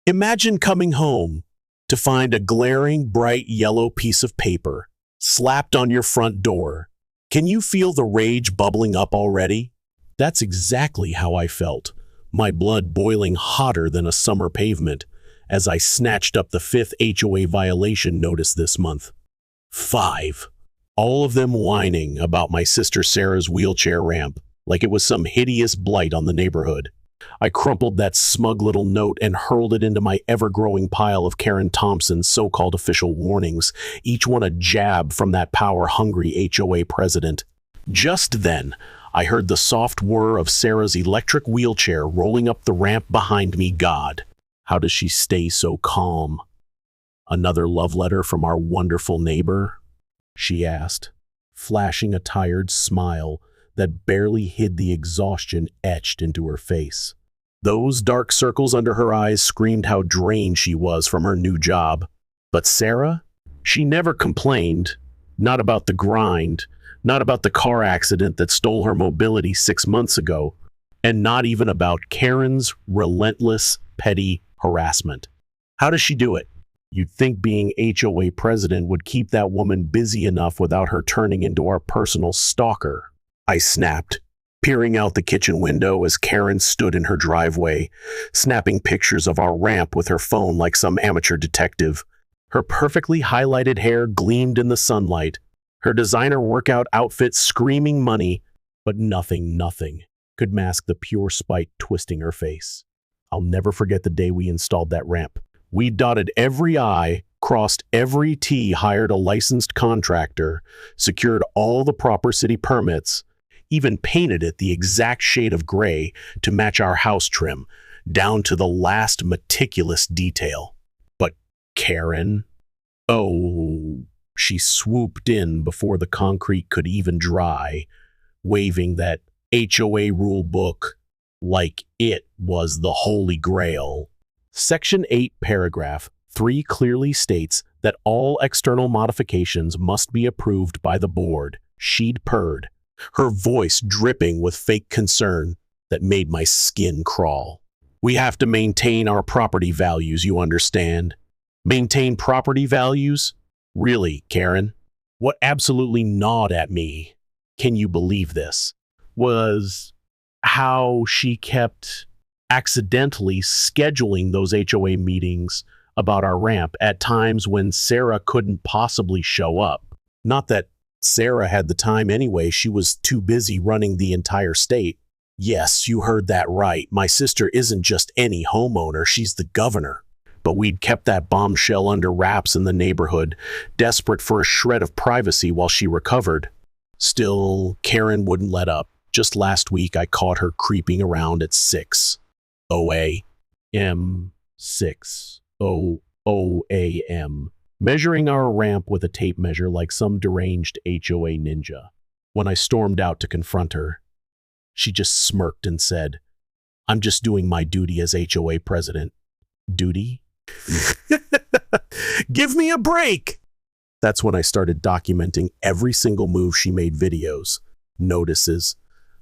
Imagine coming home to find a glaring, bright yellow piece of paper slapped on your front door. Can you feel the rage bubbling up already? That's exactly how I felt, my blood boiling hotter than a summer pavement as I snatched up the 5th HOA violation notice this month. 5. All of them whining about my sister Sarah's wheelchair ramp like it was some hideous blight on the neighborhood. I crumpled that smug little note and hurled it into my ever-growing pile of Karen Thompson's so-called official warnings, each one a jab from that power-hungry HOA president. Just then, I heard the soft whir of Sarah's electric wheelchair rolling up the ramp behind me. God, how does she stay so calm? Another love letter from our wonderful neighbor? She asked, flashing a tired smile that barely hid the exhaustion etched into her face. Those dark circles under her eyes screamed how drained she was from her new job. But Sarah? She never complained. Not about the grind, not about the car accident that stole her mobility 6 months ago, and not even about Karen's relentless, petty harassment. How does she do it? You'd think being HOA president would keep that woman busy enough without her turning into our personal stalker. I snapped, peering out the kitchen window as Karen stood in her driveway, snapping pictures of our ramp with her phone like some amateur detective. Her perfectly highlighted hair gleamed in the sunlight, her designer workout outfit screaming money, but nothing could mask the pure spite twisting her face. I'll never forget the day we installed that ramp. We dotted every I, crossed every T, hired a licensed contractor, secured all the proper city permits, even painted it the exact shade of gray to match our house trim, down to the last meticulous detail. But Karen? Oh, she swooped in before the concrete could even dry, waving that HOA rule book like it was the Holy Grail. Section 8, paragraph 3 clearly states that all external modifications must be approved by the board. She'd purred, her voice dripping with fake concern that made my skin crawl. We have to maintain our property values, you understand? Maintain property values? Really, Karen? What absolutely gnawed at me, can you believe this, was how she kept accidentally scheduling those HOA meetings about our ramp at times when Sarah couldn't possibly show up. Not that Sarah had the time anyway, she was too busy running the entire state. Yes, you heard that right. My sister isn't just any homeowner, she's the governor. But we'd kept that bombshell under wraps in the neighborhood, desperate for a shred of privacy while she recovered. Still, Karen wouldn't let up. Just last week, I caught her creeping around at 6 OAM, 6 OAM, measuring our ramp with a tape measure like some deranged HOA ninja. When I stormed out to confront her, she just smirked and said, "I'm just doing my duty as HOA president." Duty? Give me a break! That's when I started documenting every single move she made: videos, notices,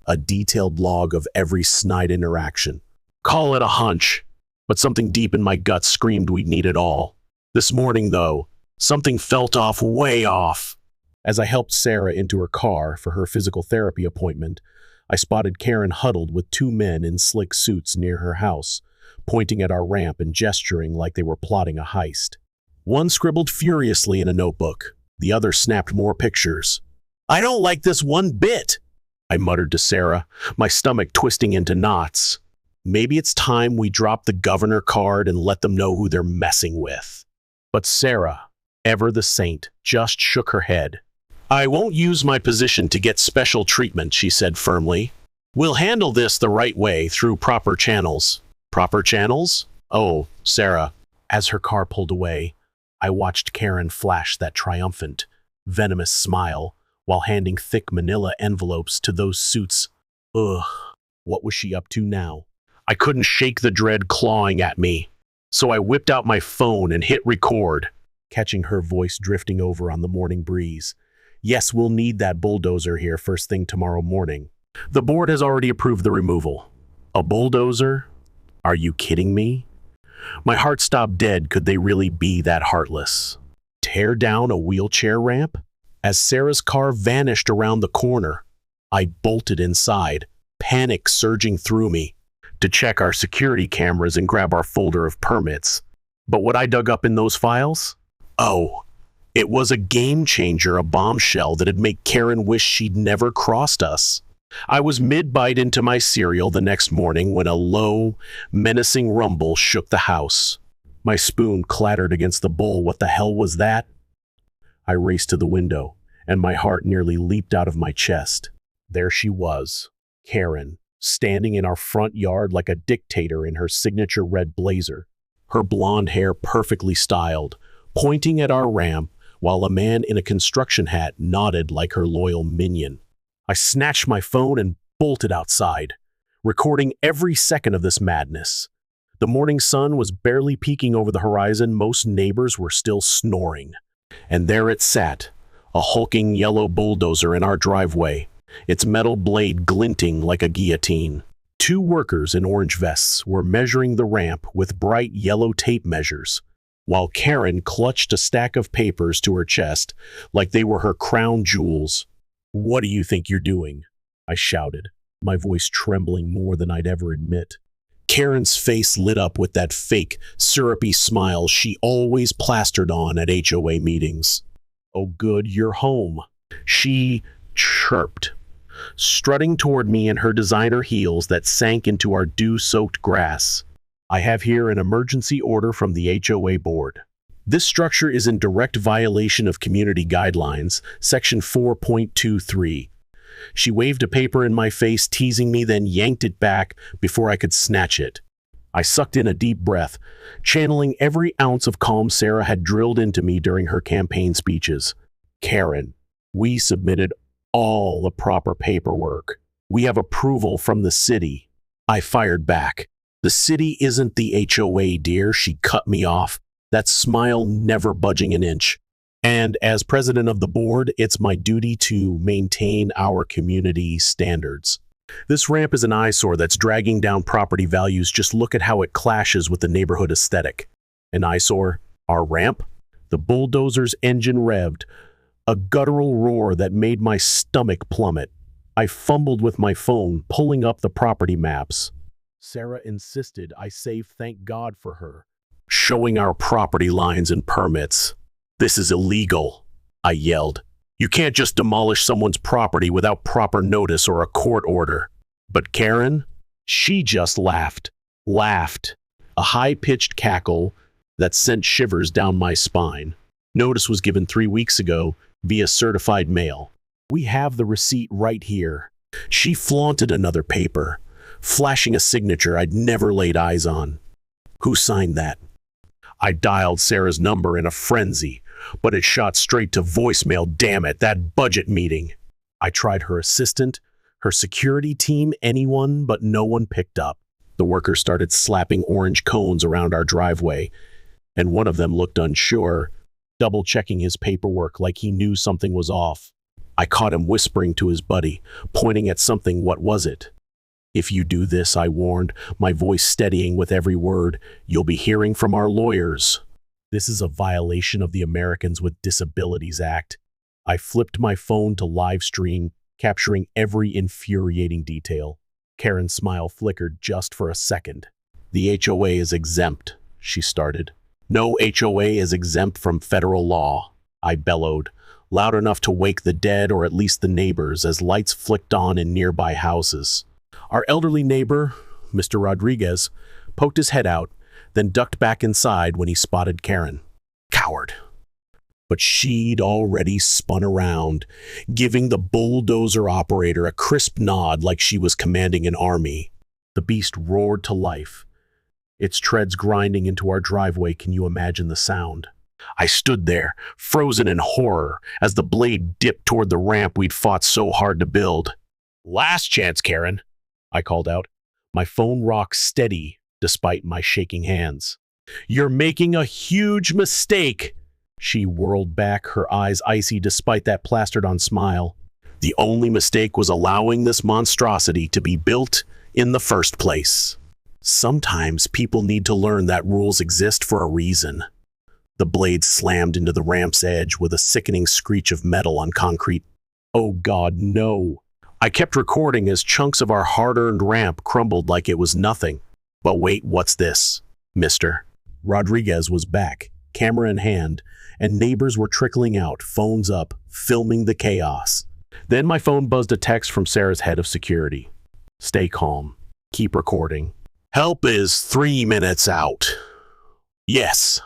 a detailed log of every snide interaction. Call it a hunch, but something deep in my gut screamed we'd need it all. This morning, though, something felt way off. As I helped Sarah into her car for her physical therapy appointment, I spotted Karen huddled with 2 men in slick suits near her house, pointing at our ramp and gesturing like they were plotting a heist. One scribbled furiously in a notebook. The other snapped more pictures. "I don't like this one bit," I muttered to Sarah, my stomach twisting into knots. Maybe it's time we drop the governor card and let them know who they're messing with. But Sarah, ever the saint, just shook her head. "I won't use my position to get special treatment," she said firmly. "We'll handle this the right way, through proper channels." Proper channels? Oh, Sarah. As her car pulled away, I watched Karen flash that triumphant, venomous smile while handing thick manila envelopes to those suits. Ugh, what was she up to now? I couldn't shake the dread clawing at me, so I whipped out my phone and hit record, catching her voice drifting over on the morning breeze. "Yes, we'll need that bulldozer here first thing tomorrow morning. The board has already approved the removal." A bulldozer? Are you kidding me? My heart stopped dead. Could they really be that heartless? Tear down a wheelchair ramp? As Sarah's car vanished around the corner, I bolted inside, panic surging through me, to check our security cameras and grab our folder of permits. But what I dug up in those files? Oh, it was a game changer, a bombshell that'd make Karen wish she'd never crossed us. I was mid-bite into my cereal the next morning when a low, menacing rumble shook the house. My spoon clattered against the bowl. What the hell was that? I raced to the window, and my heart nearly leaped out of my chest. There she was, Karen, standing in our front yard like a dictator in her signature red blazer, her blonde hair perfectly styled, pointing at our ramp while a man in a construction hat nodded like her loyal minion. I snatched my phone and bolted outside, recording every second of this madness. The morning sun was barely peeking over the horizon. Most neighbors were still snoring. And there it sat, a hulking yellow bulldozer in our driveway, its metal blade glinting like a guillotine. Two workers in orange vests were measuring the ramp with bright yellow tape measures, while Karen clutched a stack of papers to her chest like they were her crown jewels. "What do you think you're doing?" I shouted, my voice trembling more than I'd ever admit. Karen's face lit up with that fake, syrupy smile she always plastered on at HOA meetings. "Oh good, you're home," she chirped, strutting toward me in her designer heels that sank into our dew-soaked grass. "I have here an emergency order from the HOA board. This structure is in direct violation of community guidelines, section 4.23. She waved a paper in my face, teasing me, then yanked it back before I could snatch it. I sucked in a deep breath, channeling every ounce of calm Sarah had drilled into me during her campaign speeches. "Karen, we submitted all the proper paperwork. We have approval from the city." I fired back. "The city isn't the HOA, dear," she cut me off, that smile never budging an inch. "And as president of the board, it's my duty to maintain our community standards. This ramp is an eyesore that's dragging down property values. Just look at how it clashes with the neighborhood aesthetic." "An eyesore? Our ramp?" The bulldozer's engine revved, a guttural roar that made my stomach plummet. I fumbled with my phone, pulling up the property maps. Sarah insisted I save thank God for her, showing our property lines and permits. "This is illegal," I yelled. "You can't just demolish someone's property without proper notice or a court order." But Karen, she just laughed, a high-pitched cackle that sent shivers down my spine. "Notice was given 3 weeks ago via certified mail. We have the receipt right here." She flaunted another paper, flashing a signature I'd never laid eyes on. "Who signed that?" I dialed Sarah's number in a frenzy, but it shot straight to voicemail. Damn it, that budget meeting. I tried her assistant, her security team, anyone, but no one picked up. The workers started slapping orange cones around our driveway, and one of them looked unsure, double-checking his paperwork like he knew something was off. I caught him whispering to his buddy, pointing at something. "What was it?" "If you do this," I warned, my voice steadying with every word, "you'll be hearing from our lawyers. This is a violation of the Americans with Disabilities Act." I flipped my phone to live stream, capturing every infuriating detail. Karen's smile flickered just for a second. "The HOA is exempt," she started. "No HOA is exempt from federal law," I bellowed, loud enough to wake the dead or at least the neighbors as lights flicked on in nearby houses. Our elderly neighbor, Mr. Rodriguez, poked his head out, then ducked back inside when he spotted Karen. Coward. But she'd already spun around, giving the bulldozer operator a crisp nod like she was commanding an army. The beast roared to life, its treads grinding into our driveway. Can you imagine the sound? I stood there, frozen in horror, as the blade dipped toward the ramp we'd fought so hard to build. "Last chance, Karen," I called out, my phone rocked steady despite my shaking hands. "You're making a huge mistake," she whirled back, her eyes icy despite that plastered-on smile. "The only mistake was allowing this monstrosity to be built in the first place." Sometimes people need to learn that rules exist for a reason. The blade slammed into the ramp's edge with a sickening screech of metal on concrete. Oh God, no. I kept recording as chunks of our hard-earned ramp crumbled like it was nothing. But wait, what's this, mister? Rodriguez was back, camera in hand, and neighbors were trickling out, phones up, filming the chaos. Then my phone buzzed a text from Sarah's head of security. Stay calm. Keep recording. Help is 3 minutes out. Yes.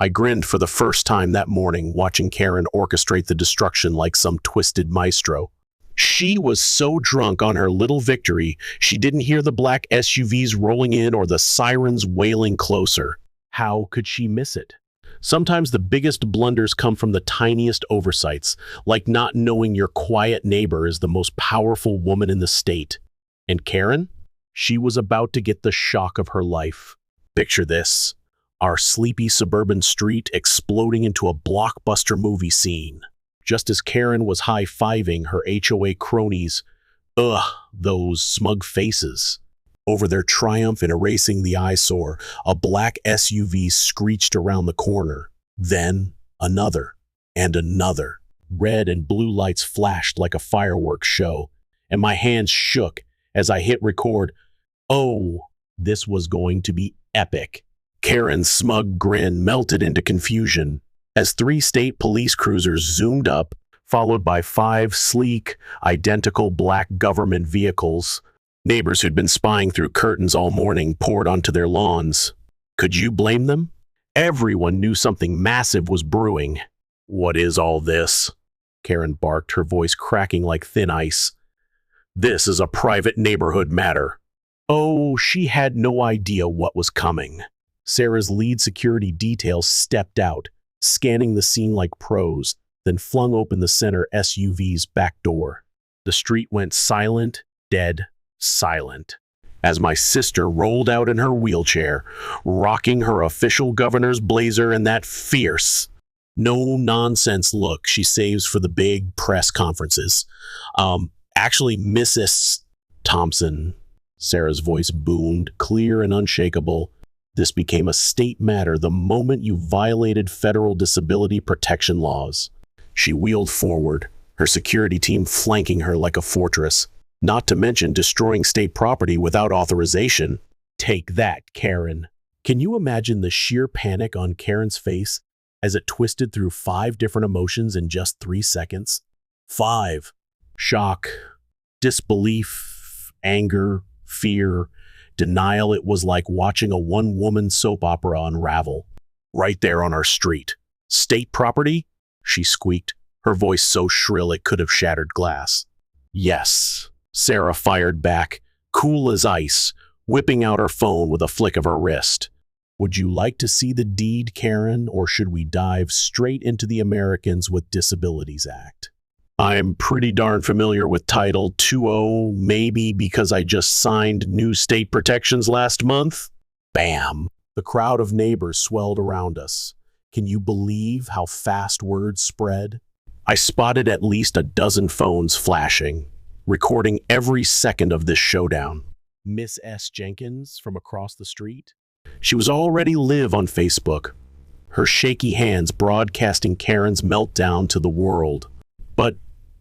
I grinned for the first time that morning, watching Karen orchestrate the destruction like some twisted maestro. She was so drunk on her little victory, she didn't hear the black SUVs rolling in or the sirens wailing closer. How could she miss it? Sometimes the biggest blunders come from the tiniest oversights, like not knowing your quiet neighbor is the most powerful woman in the state. And Karen? She was about to get the shock of her life. Picture this. Our sleepy suburban street exploding into a blockbuster movie scene. Just as Karen was high-fiving her HOA cronies, those smug faces. Over their triumph in erasing the eyesore, a black SUV screeched around the corner. Then, another, and another. Red and blue lights flashed like a fireworks show, and my hands shook as I hit record. Oh, this was going to be epic. Karen's smug grin melted into confusion as 3 state police cruisers zoomed up, followed by 5 sleek, identical black government vehicles. Neighbors who'd been spying through curtains all morning poured onto their lawns. Could you blame them? Everyone knew something massive was brewing. What is all this? Karen barked, her voice cracking like thin ice. This is a private neighborhood matter. Oh, she had no idea what was coming. Sarah's lead security detail stepped out, scanning the scene like pros, then flung open the center SUV's back door. The street went silent, dead, silent, as my sister rolled out in her wheelchair, rocking her official governor's blazer and that fierce, no-nonsense look she saves for the big press conferences. Actually, Mrs. Thompson, Sarah's voice boomed, clear and unshakable. This became a state matter the moment you violated federal disability protection laws. She wheeled forward, her security team flanking her like a fortress, not to mention destroying state property without authorization. Take that, Karen. Can you imagine the sheer panic on Karen's face as it twisted through 5 different emotions in just 3 seconds? 5. Shock, disbelief, anger, fear, denial. It was like watching a one-woman soap opera unravel. Right there on our street. State property? She squeaked, her voice so shrill it could have shattered glass. Yes, Sarah fired back, cool as ice, whipping out her phone with a flick of her wrist. Would you like to see the deed, Karen, or should we dive straight into the Americans with Disabilities Act? I'm pretty darn familiar with Title 20, maybe because I just signed new state protections last month. Bam! The crowd of neighbors swelled around us. Can you believe how fast words spread? I spotted at least a dozen phones flashing, recording every second of this showdown. Miss S. Jenkins from across the street? She was already live on Facebook, her shaky hands broadcasting Karen's meltdown to the world.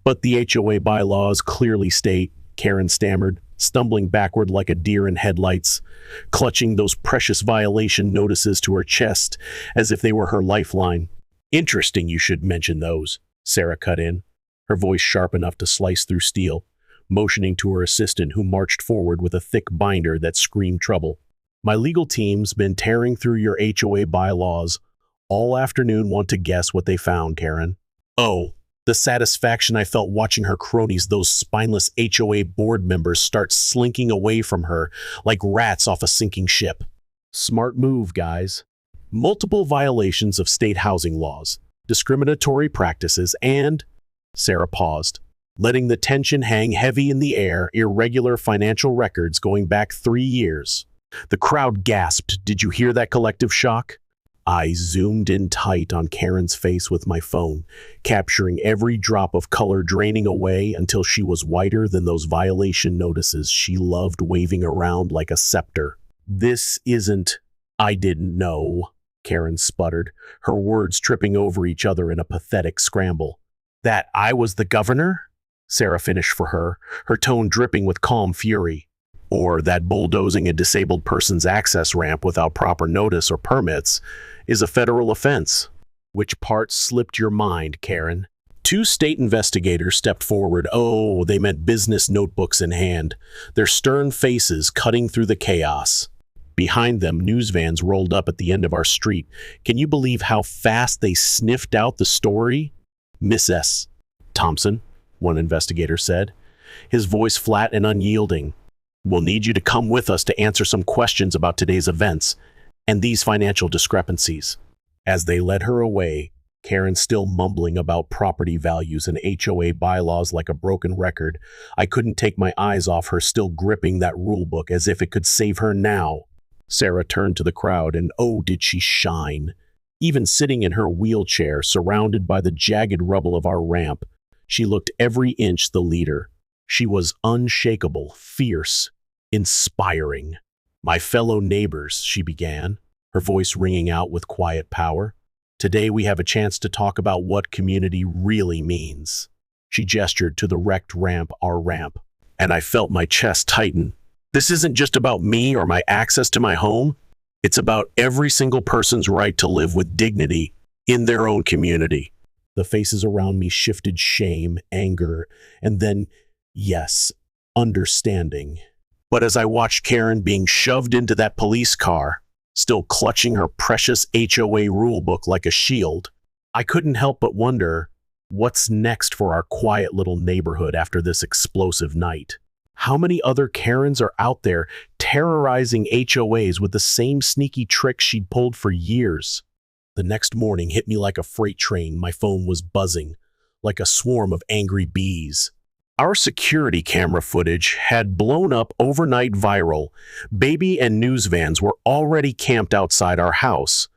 But the HOA bylaws clearly state, Karen stammered, stumbling backward like a deer in headlights, clutching those precious violation notices to her chest as if they were her lifeline. Interesting you should mention those, Sarah cut in, her voice sharp enough to slice through steel, motioning to her assistant who marched forward with a thick binder that screamed trouble. My legal team's been tearing through your HOA bylaws all afternoon. Want to guess what they found, Karen? Oh, the satisfaction I felt watching her cronies, those spineless HOA board members, start slinking away from her like rats off a sinking ship. Smart move, guys. Multiple violations of state housing laws, discriminatory practices, and... Sarah paused, letting the tension hang heavy in the air, irregular financial records going back 3 years. The crowd gasped. Did you hear that collective shock? I zoomed in tight on Karen's face with my phone, capturing every drop of color draining away until she was whiter than those violation notices she loved waving around like a scepter. This isn't, I didn't know, Karen sputtered, her words tripping over each other in a pathetic scramble. That I was the governor? Sarah finished for her, her tone dripping with calm fury. Or that bulldozing a disabled person's access ramp without proper notice or permits is a federal offense. Which part slipped your mind, Karen? Two state investigators stepped forward. Oh, they meant business notebooks in hand, their stern faces cutting through the chaos. Behind them, news vans rolled up at the end of our street. Can you believe how fast they sniffed out the story? Miss S. Thompson, one investigator said, his voice flat and unyielding. We'll need you to come with us to answer some questions about today's events and these financial discrepancies. As they led her away, Karen still mumbling about property values and HOA bylaws like a broken record, I couldn't take my eyes off her, still gripping that rule book as if it could save her now. Sarah turned to the crowd, and oh, did she shine. Even sitting in her wheelchair, surrounded by the jagged rubble of our ramp, she looked every inch the leader. She was unshakable, fierce, inspiring. My fellow neighbors, she began, her voice ringing out with quiet power. Today we have a chance to talk about what community really means. She gestured to the wrecked ramp, our ramp, and I felt my chest tighten. This isn't just about me or my access to my home. It's about every single person's right to live with dignity in their own community. The faces around me shifted shame, anger, and then, yes, understanding. But as I watched Karen being shoved into that police car, still clutching her precious HOA rulebook like a shield, I couldn't help but wonder, what's next for our quiet little neighborhood after this explosive night? How many other Karens are out there terrorizing HOAs with the same sneaky tricks she'd pulled for years? The next morning hit me like a freight train. My phone was buzzing, like a swarm of angry bees. Our security camera footage had blown up overnight viral. Baby and news vans were already camped outside our house,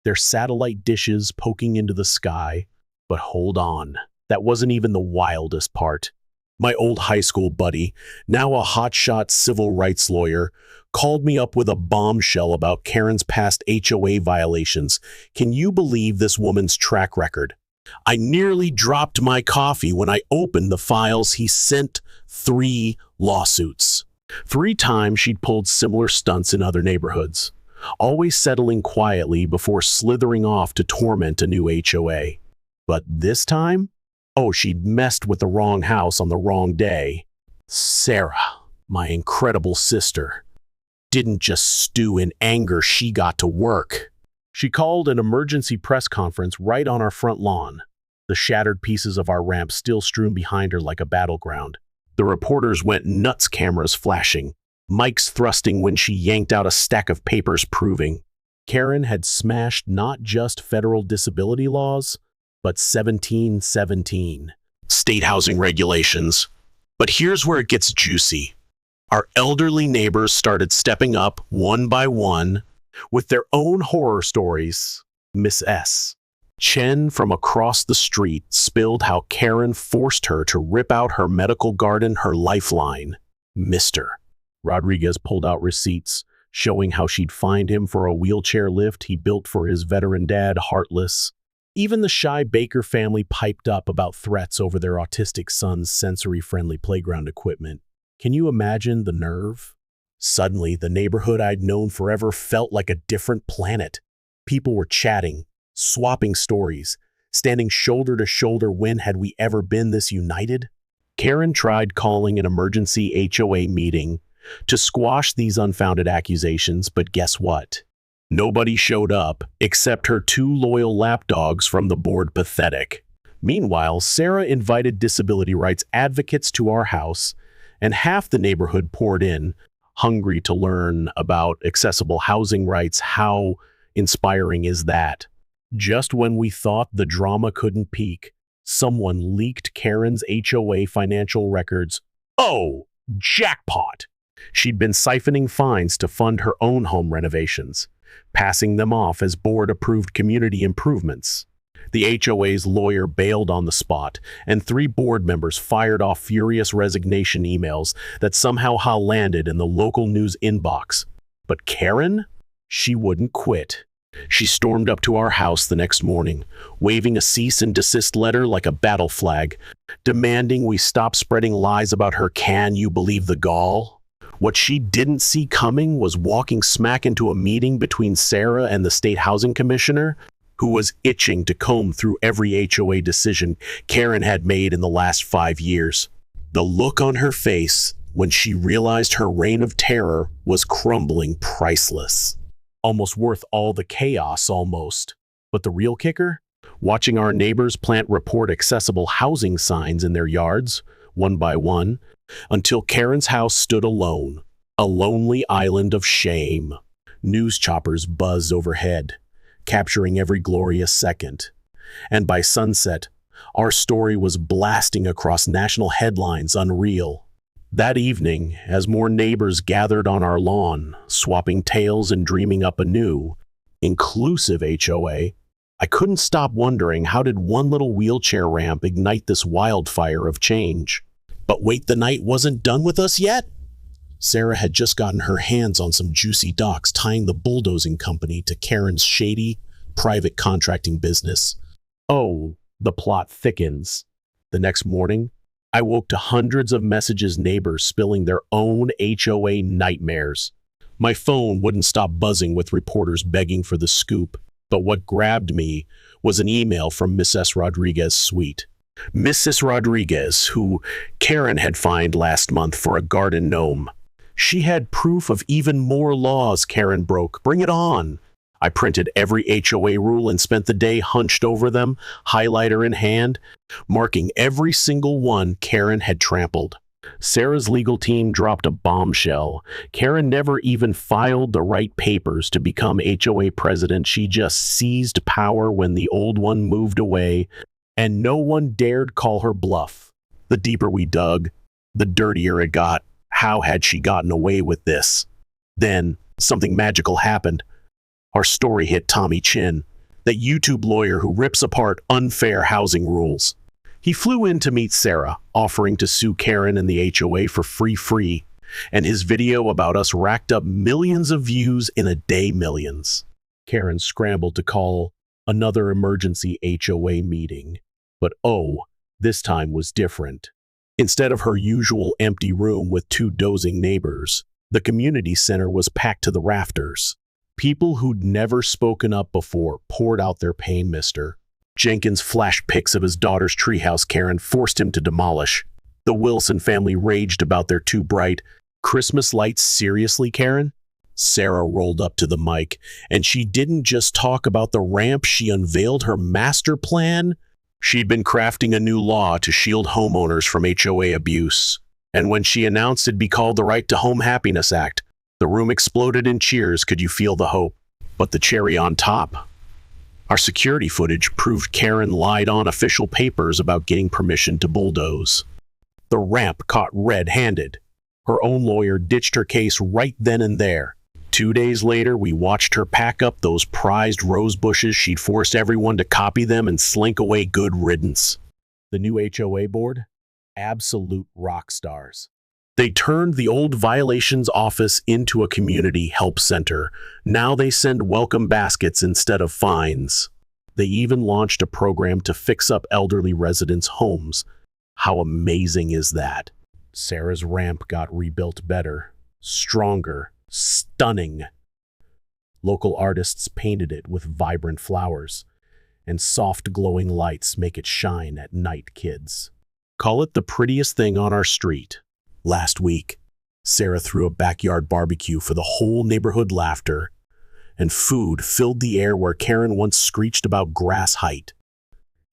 their satellite dishes poking into the sky. But hold on, that wasn't even the wildest part. My old high school buddy, now a hotshot civil rights lawyer, called me up with a bombshell about Karen's past HOA violations. Can you believe this woman's track record? I nearly dropped my coffee when I opened the files. He sent 3 lawsuits. 3 times she'd pulled similar stunts in other neighborhoods, always settling quietly before slithering off to torment a new HOA. But this time, oh, she'd messed with the wrong house on the wrong day. Sarah, my incredible sister, didn't just stew in anger, she got to work. She called an emergency press conference right on our front lawn, the shattered pieces of our ramp still strewn behind her like a battleground. The reporters went nuts, cameras flashing, mics thrusting when she yanked out a stack of papers proving Karen had smashed not just federal disability laws, but 1717 state housing regulations. But here's where it gets juicy. Our elderly neighbors started stepping up one by one, with their own horror stories. Miss S. Chen from across the street spilled how Karen forced her to rip out her medical garden, her lifeline. Mr. Rodriguez pulled out receipts, showing how she'd fined him for a wheelchair lift he built for his veteran dad, heartless. Even the shy Baker family piped up about threats over their autistic son's sensory-friendly playground equipment. Can you imagine the nerve? Suddenly, the neighborhood I'd known forever felt like a different planet. People were chatting, swapping stories, standing shoulder to shoulder. When had we ever been this united? Karen tried calling an emergency HOA meeting to squash these unfounded accusations, but guess what? Nobody showed up except her 2 loyal lapdogs from the board. Pathetic. Meanwhile, Sarah invited disability rights advocates to our house, and half the neighborhood poured in, hungry to learn about accessible housing rights. How inspiring is that? Just when we thought the drama couldn't peak, someone leaked Karen's HOA financial records. Oh, jackpot! She'd been siphoning fines to fund her own home renovations, passing them off as board-approved community improvements. The HOA's lawyer bailed on the spot, and 3 board members fired off furious resignation emails that somehow landed in the local news inbox. But Karen? She wouldn't quit. She stormed up to our house the next morning, waving a cease and desist letter like a battle flag, demanding we stop spreading lies about her. Can you believe the gall? What she didn't see coming was walking smack into a meeting between Sarah and the state housing commissioner, who was itching to comb through every HOA decision Karen had made in the last 5 years. The look on her face when she realized her reign of terror was crumbling, priceless. Almost worth all the chaos, almost. But the real kicker? Watching our neighbors plant report accessible housing signs in their yards, one by one, until Karen's house stood alone, a lonely island of shame. News choppers buzzed overhead, capturing every glorious second. And by sunset, our story was blasting across national headlines, unreal. That evening, as more neighbors gathered on our lawn, swapping tales and dreaming up a new, inclusive HOA, I couldn't stop wondering, how did one little wheelchair ramp ignite this wildfire of change? But wait, the night wasn't done with us yet? Sarah had just gotten her hands on some juicy docs tying the bulldozing company to Karen's shady, private contracting business. Oh, the plot thickens. The next morning, I woke to hundreds of messages, neighbors spilling their own HOA nightmares. My phone wouldn't stop buzzing with reporters begging for the scoop, but what grabbed me was an email from Mrs. Rodriguez's suite. Mrs. Rodriguez, who Karen had fined last month for a garden gnome. She had proof of even more laws Karen broke. Bring it on. I printed every HOA rule and spent the day hunched over them, highlighter in hand, marking every single one Karen had trampled. Sarah's legal team dropped a bombshell. Karen never even filed the right papers to become HOA president. She just seized power when the old one moved away, and no one dared call her bluff. The deeper we dug, the dirtier it got. How had she gotten away with this? Then, something magical happened. Our story hit Tommy Chin, that YouTube lawyer who rips apart unfair housing rules. He flew in to meet Sarah, offering to sue Karen and the HOA for free, and his video about us racked up millions of views in a day, millions. Karen scrambled to call another emergency HOA meeting, but this time was different. Instead of her usual empty room with 2 dozing neighbors, the community center was packed to the rafters. People who'd never spoken up before poured out their pain. Mr. Jenkins flashed pics of his daughter's treehouse Karen forced him to demolish. The Wilson family raged about their too bright Christmas lights. Seriously, Karen? Sarah rolled up to the mic, and she didn't just talk about the ramp, she unveiled her master plan. She'd been crafting a new law to shield homeowners from HOA abuse. And when she announced it'd be called the Right to Home Happiness Act, the room exploded in cheers. Could you feel the hope? But the cherry on top, our security footage proved Karen lied on official papers about getting permission to bulldoze. The ramp caught red-handed. Her own lawyer ditched her case right then and there. 2 days later, we watched her pack up those prized rose bushes. She'd forced everyone to copy them and slink away. Good riddance. The new HOA board? Absolute rock stars. They turned the old violations office into a community help center. Now they send welcome baskets instead of fines. They even launched a program to fix up elderly residents' homes. How amazing is that? Sarah's ramp got rebuilt better, stronger, stunning. Local artists painted it with vibrant flowers, and soft glowing lights make it shine at night, kids. Call it the prettiest thing on our street. Last week, Sarah threw a backyard barbecue for the whole neighborhood. Laughter and food filled the air where Karen once screeched about grass height.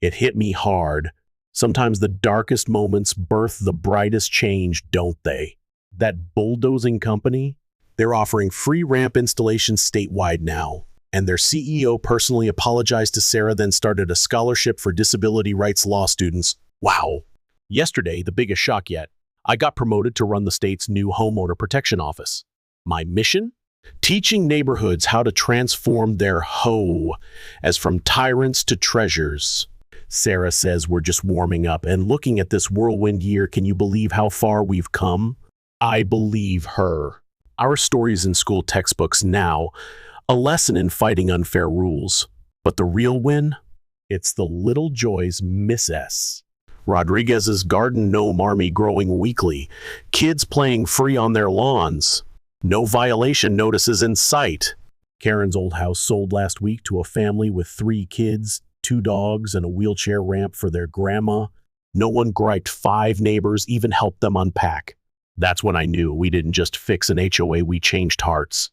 It hit me hard. Sometimes the darkest moments birth the brightest change, don't they? That bulldozing company, they're offering free ramp installations statewide now, and their CEO personally apologized to Sarah, then started a scholarship for disability rights law students. Wow. Yesterday, the biggest shock yet, I got promoted to run the state's new homeowner protection office. My mission? Teaching neighborhoods how to transform their HOA as from tyrants to treasures. Sarah says we're just warming up and looking at this whirlwind year. Can you believe how far we've come? I believe her. Our stories in school textbooks now, a lesson in fighting unfair rules. But the real win? It's the little joys Miss S. Rodriguez's garden gnome army growing weekly, kids playing free on their lawns, no violation notices in sight. Karen's old house sold last week to a family with 3 kids, 2 dogs, and a wheelchair ramp for their grandma. No one griped, 5 neighbors even helped them unpack. That's when I knew we didn't just fix an HOA, we changed hearts.